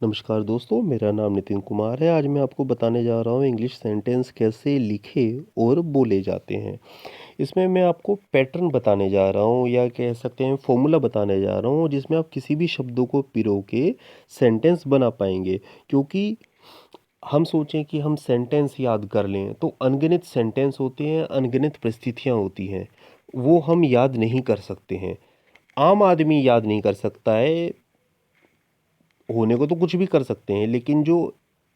नमस्कार दोस्तों, मेरा नाम नितिन कुमार है। आज मैं आपको बताने जा रहा हूँ इंग्लिश सेंटेंस कैसे लिखे और बोले जाते हैं। इसमें मैं आपको पैटर्न बताने जा रहा हूँ या कह सकते हैं फॉर्मूला बताने जा रहा हूँ जिसमें आप किसी भी शब्दों को पिरो के सेंटेंस बना पाएंगे। क्योंकि हम सोचें कि हम सेंटेंस याद कर लें तो अनगिनत सेंटेंस होते हैं, अनगिनत परिस्थितियाँ होती हैं, वो हम याद नहीं कर सकते हैं। आम आदमी याद नहीं कर सकता है, होने को तो कुछ भी कर सकते हैं, लेकिन जो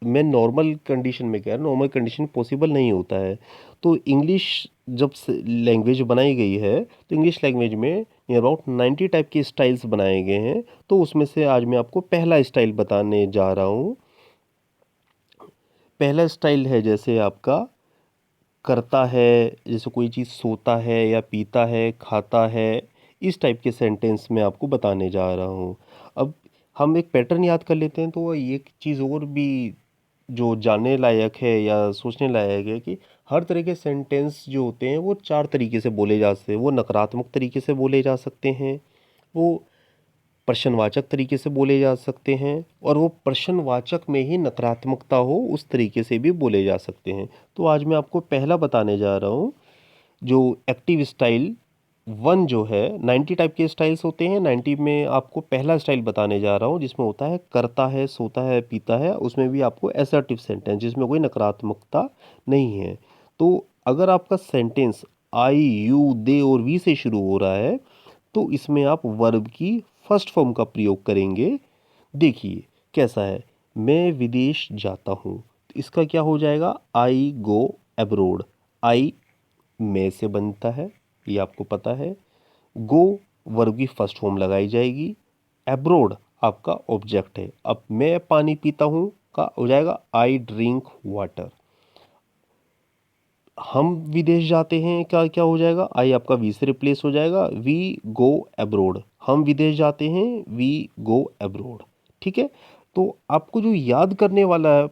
मैं नॉर्मल कंडीशन में क्या नॉर्मल कंडीशन पॉसिबल नहीं होता है। तो इंग्लिश जब लैंग्वेज बनाई गई है तो इंग्लिश लैंग्वेज में नियर अबाउट 90 टाइप के स्टाइल्स बनाए गए हैं। तो उसमें से आज मैं आपको पहला स्टाइल बताने जा रहा हूँ। पहला स्टाइल है जैसे आपका करता है, जैसे कोई चीज़ सोता है या पीता है, खाता है, इस टाइप के सेंटेंस में आपको बताने जा रहा हूँ। अब हम एक पैटर्न याद कर लेते हैं तो एक चीज़ और भी जो जानने लायक है या सोचने लायक है कि हर तरह के सेंटेंस जो होते हैं वो चार तरीके से बोले जा सकते हैं। वो नकारात्मक तरीके से बोले जा सकते हैं, वो प्रश्नवाचक तरीके से बोले जा सकते हैं, और वो प्रश्नवाचक में ही नकारात्मकता हो उस तरीके से भी बोले जा सकते हैं। तो आज मैं आपको पहला बताने जा रहा हूँ, जो एक्टिव स्टाइल वन जो है। 90 टाइप के स्टाइल्स होते हैं, 90 में आपको पहला स्टाइल बताने जा रहा हूँ जिसमें होता है करता है, सोता है, पीता है। उसमें भी आपको असर्टिव सेंटेंस जिसमें कोई नकारात्मकता नहीं है। तो अगर आपका सेंटेंस आई, यू, दे और वी से शुरू हो रहा है तो इसमें आप वर्ब की फर्स्ट फॉर्म का प्रयोग करेंगे। देखिए कैसा है। मैं विदेश जाता हूँ, तो इसका क्या हो जाएगा? आई गो अब्रोड। आई में से बनता है, ये आपको पता है। गो वर्ब की फर्स्ट फॉर्म लगाई जाएगी। अब्रोड आपका ऑब्जेक्ट है। अब मैं पानी पीता हूँ का हो जाएगा आई ड्रिंक वाटर। हम विदेश जाते हैं क्या क्या हो जाएगा? आई आपका वी से रिप्लेस हो जाएगा, वी गो अब्रोड। हम विदेश जाते हैं, वी गो अब्रोड। ठीक है। तो आपको जो याद करने वाला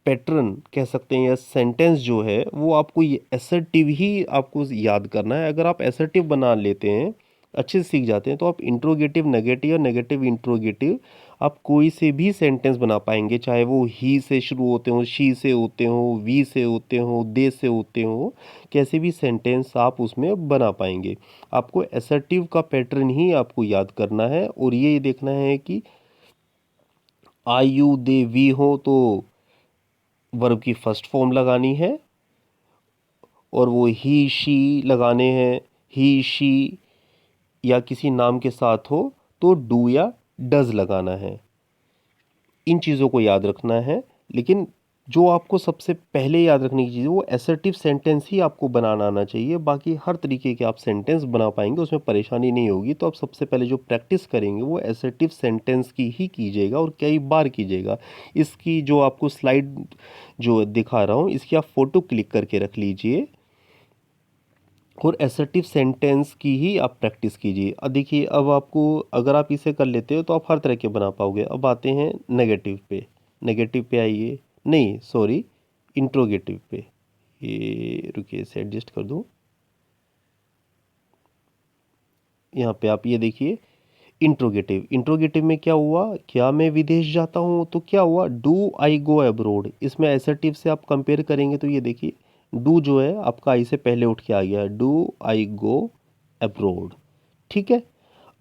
पैटर्न कह सकते हैं या सेंटेंस जो है वो आपको ये असर्टिव ही आपको याद करना है। अगर आप असर्टिव बना लेते हैं, अच्छे से सीख जाते हैं, तो आप इंट्रोगेटिव नेगेटिव और नेगेटिव इंट्रोगेटिव आप कोई से भी सेंटेंस बना पाएंगे। चाहे वो ही से शुरू होते हो, शी से होते हो, वी से होते हो, दे से होते हो, कैसे भी सेंटेंस आप उसमें बना पाएंगे। आपको असर्टिव का पैटर्न ही आपको याद करना है और ये देखना है कि आई, यू, दे, वी हो तो वर्ब की फर्स्ट फॉर्म लगानी है, और वो ही शी लगाने हैं। ही शी या किसी नाम के साथ हो तो डू या डज लगाना है। इन चीज़ों को याद रखना है। लेकिन जो आपको सबसे पहले याद रखने की चीज़ है वो असर्टिव सेंटेंस ही आपको बनाना आना चाहिए। बाकी हर तरीके के आप सेंटेंस बना पाएंगे, उसमें परेशानी नहीं होगी। तो आप सबसे पहले जो प्रैक्टिस करेंगे वो असर्टिव सेंटेंस की ही कीजिएगा और कई बार कीजिएगा। इसकी जो आपको स्लाइड जो दिखा रहा हूँ इसकी आप फ़ोटो क्लिक करके रख लीजिए और असर्टिव सेंटेंस की ही आप प्रैक्टिस कीजिए। अब देखिए, अब आपको अगर आप इसे कर लेते हो तो आप हर तरह के बना पाओगे। अब आते हैं नेगेटिव पे। नेगेटिव पे आइए, नहीं सॉरी, इंट्रोगेटिव पे। ये रुकिए, इसे एडजस्ट कर दूँ। यहाँ पे आप ये देखिए, इंट्रोगेटिव। इंट्रोगेटिव में क्या हुआ? क्या मैं विदेश जाता हूँ तो क्या हुआ? Do I go abroad. इसमें असर्टिव से आप कंपेयर करेंगे तो ये देखिए, डू जो है आपका आई से पहले उठ के आ गया, डू आई गो अब्रोड। ठीक है।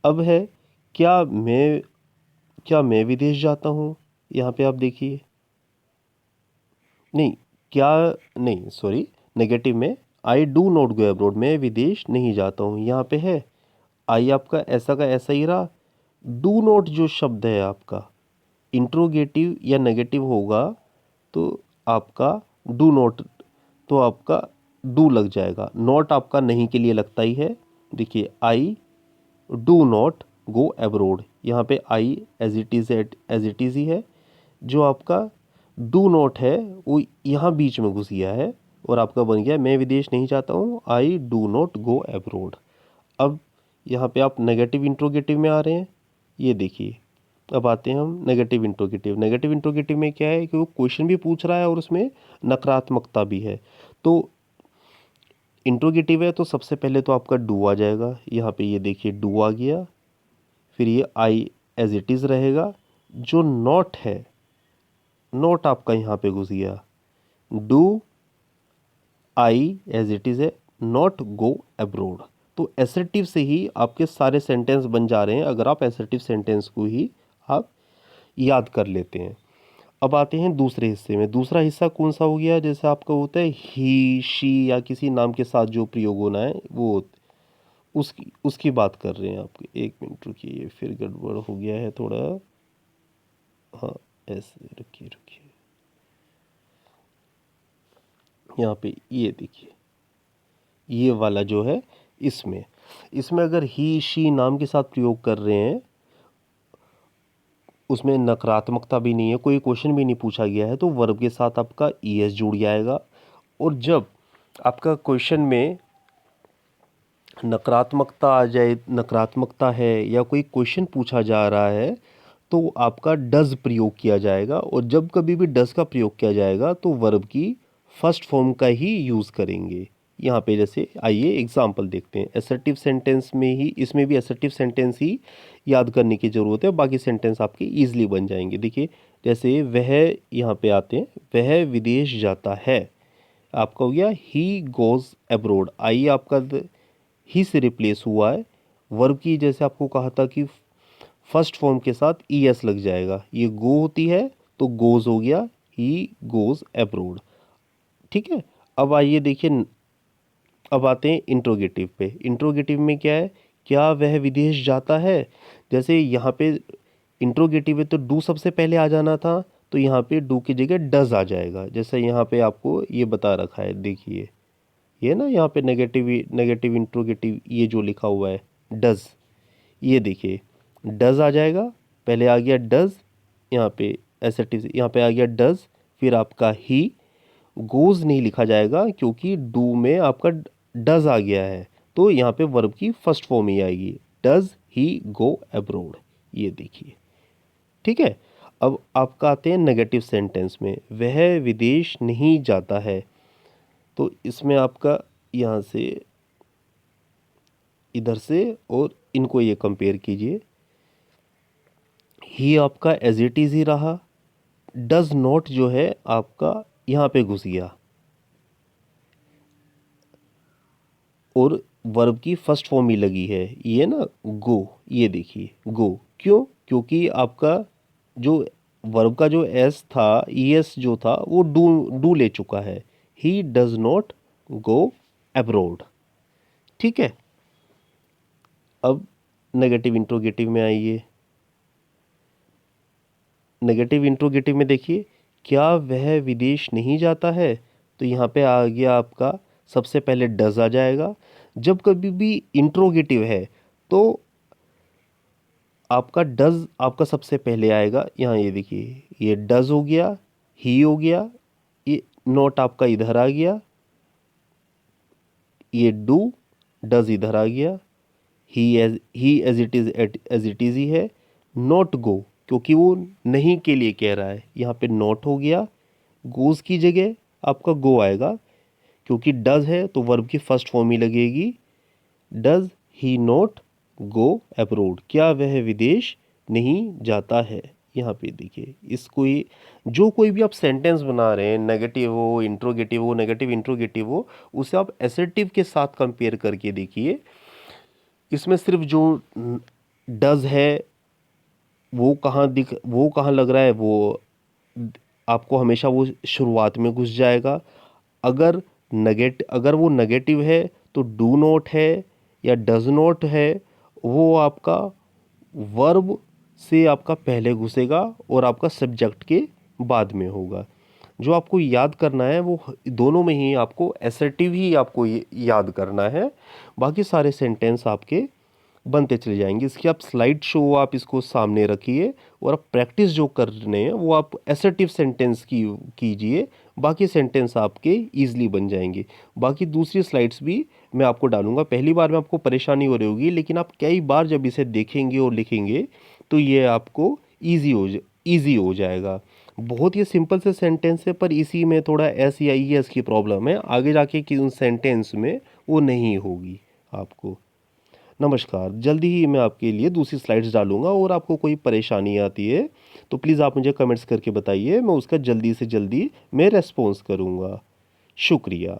अब है क्या मैं क्या मैं विदेश जाता हूँ। यहाँ पे आप देखिए, नहीं, क्या, नहीं सॉरी, नेगेटिव में I do not go abroad, मैं विदेश नहीं जाता हूँ। यहाँ पे है आई आपका ऐसा का ऐसा ही रहा। डू नॉट जो शब्द है आपका इंट्रोगेटिव या नेगेटिव होगा तो आपका डू नॉट, तो आपका डू लग जाएगा। नॉट आपका नहीं के लिए लगता ही है। देखिए, I do not go abroad, यहाँ पे आई एज इट इज़ ही है। जो आपका डू नॉट है वो यहाँ बीच में घुस गया है और आपका बन गया मैं विदेश नहीं जाता हूँ, I do not go abroad. अब यहाँ पे आप नेगेटिव इंट्रोगेटिव में आ रहे हैं। ये देखिए, अब आते हैं हम नेगेटिव इंट्रोगेटिव। नेगेटिव इंट्रोगेटिव में क्या है कि वो क्वेश्चन भी पूछ रहा है और उसमें नकारात्मकता भी है। तो इंट्रोगेटिव है तो सबसे पहले तो आपका डू आ जाएगा। यहाँ पे ये देखिए, डू आ गया। फिर ये आई एज इट इज़ रहेगा। जो नॉट है, नॉट आपका यहाँ पे घुस गया। Do I as it is है, नॉट गो अब्रोड। तो एसर्टिव से ही आपके सारे सेंटेंस बन जा रहे हैं अगर आप एसर्टिव सेंटेंस को ही आप याद कर लेते हैं। अब आते हैं दूसरे हिस्से में। दूसरा हिस्सा कौन सा हो गया? जैसे आपका होता है ही, शी या किसी नाम के साथ जो प्रयोग होना है वो उसकी बात कर रहे हैं आप। एक मिनट रुकिए, ये फिर गड़बड़ हो गया है थोड़ा। हाँ, ऐसे रुकिए रुकिए, यहाँ पे ये देखिए, ये वाला जो है इसमें अगर ही शी नाम के साथ प्रयोग कर रहे हैं, उसमें नकारात्मकता भी नहीं है, कोई क्वेश्चन भी नहीं पूछा गया है, तो वर्ब के साथ आपका ईएस जुड़ जाएगा। और जब आपका क्वेश्चन में नकारात्मकता आ जाए, नकारात्मकता है या कोई क्वेश्चन पूछा जा रहा है, तो आपका डज प्रयोग किया जाएगा। और जब कभी भी डज का प्रयोग किया जाएगा तो वर्ब की फर्स्ट फॉर्म का ही यूज़ करेंगे। यहाँ पे जैसे आइए एग्जांपल देखते हैं। असर्टिव सेंटेंस में ही, इसमें भी असर्टिव सेंटेंस ही याद करने की ज़रूरत है, बाकी सेंटेंस आपके ईजिली बन जाएंगे। देखिए जैसे वह, यहाँ पे आते हैं, वह विदेश जाता है, आपका हो गया ही गोज़ अब्रोड। आई आपका ही से रिप्लेस हुआ है। वर्ब की जैसे आपको कहा था कि फर्स्ट फॉर्म के साथ ई एस लग जाएगा, ये गो होती है तो गोज हो गया, ही गोज अब्रोड। ठीक है। अब आइए देखिए, अब आते हैं इंट्रोगेटिव पे। इंट्रोगेटिव में क्या है? क्या वह विदेश जाता है? जैसे यहाँ पे इंट्रोगेटिव है तो डू सबसे पहले आ जाना था, तो यहाँ पे डू की जगह डज आ जाएगा। जैसे यहाँ पे आपको ये बता रखा है, देखिए ये ना, यहाँ पे नेगेटिव नेगेटिव इंट्रोगेटिव ये जो लिखा हुआ है डज, ये देखिए डज आ जाएगा। पहले आ गया डज, यहाँ पे एसर्टिव, यहाँ पे आ गया डज, फिर आपका ही। गोज नहीं लिखा जाएगा क्योंकि डू में आपका डज आ गया है, तो यहाँ पे वर्ब की फर्स्ट फॉर्म ही आएगी, डज ही गो अब्रोड। ये देखिए, ठीक है। अब आपका आते हैं नेगेटिव सेंटेंस में। वह विदेश नहीं जाता है, तो इसमें आपका यहाँ से, इधर से और इनको ये कंपेयर कीजिए। ही आपका एज इट इज़ ही रहा, डज नॉट जो है आपका यहाँ पे घुस गया, और वर्ब की फर्स्ट फॉर्म ही लगी है, ये ना गो। ये देखिए गो, क्यों? क्योंकि आपका जो वर्ब का जो एस था, ईएस जो था, वो डू ले चुका है। He does not go abroad. ठीक है। अब नेगेटिव इंट्रोगेटिव में आइए। नेगेटिव इंट्रोगेटिव में देखिए, क्या वह विदेश नहीं जाता है, तो यहाँ पे आ गया आपका सबसे पहले डज आ जाएगा। जब कभी भी इंट्रोगेटिव है तो आपका डज आपका सबसे पहले आएगा। यहाँ ये देखिए, ये डज हो गया, ही हो गया, ये नोट आपका इधर आ गया, ये डू, डज इधर आ गया, ही एज इट इज़ ही है। नॉट गो, क्योंकि वो नहीं के लिए कह रहा है, यहाँ पे नॉट हो गया। गोज की जगह आपका गो आएगा, क्योंकि डज है तो वर्ब की फर्स्ट फॉर्म ही लगेगी। Does he not go abroad, क्या वह विदेश नहीं जाता है। यहाँ पे देखिए, इसको ही, जो कोई भी आप सेंटेंस बना रहे हैं, नेगेटिव हो, इंट्रोगेटिव हो, नेगेटिव इंट्रोगेटिव हो, उसे आप एसर्टिव के साथ कंपेयर करके देखिए। इसमें सिर्फ जो डज है वो कहाँ लग रहा है, वो आपको हमेशा वो शुरुआत में घुस जाएगा। अगर वो नेगेटिव है तो डू नॉट है या डज नॉट है, वो आपका वर्ब से आपका पहले घुसेगा और आपका सब्जेक्ट के बाद में होगा। जो आपको याद करना है वो दोनों में ही, आपको एसर्टिव ही आपको याद करना है, बाकी सारे सेंटेंस आपके बनते चले जाएंगे। इसकी आप स्लाइड शो आप इसको सामने रखिए, और आप प्रैक्टिस जो कर रहे हैं वो आप एसर्टिव सेंटेंस की कीजिए, बाकी सेंटेंस आपके ईजिली बन जाएंगे। बाकी दूसरी स्लाइड्स भी मैं आपको डालूंगा। पहली बार में आपको परेशानी हो रही होगी, लेकिन आप कई बार जब इसे देखेंगे और लिखेंगे तो ये आपको ईजी हो जाएगा। बहुत ही सिंपल से सेंटेंस है, पर इसी में थोड़ा एस या ई एस की प्रॉब्लम है, आगे जाके कि उन सेंटेंस में वो नहीं होगी आपको। नमस्कार। जल्दी ही मैं आपके लिए दूसरी स्लाइड्स डालूँगा और आपको कोई परेशानी आती है तो प्लीज़ आप मुझे कमेंट्स करके बताइए, मैं उसका जल्दी से जल्दी मैं रिस्पॉन्स करूँगा। शुक्रिया।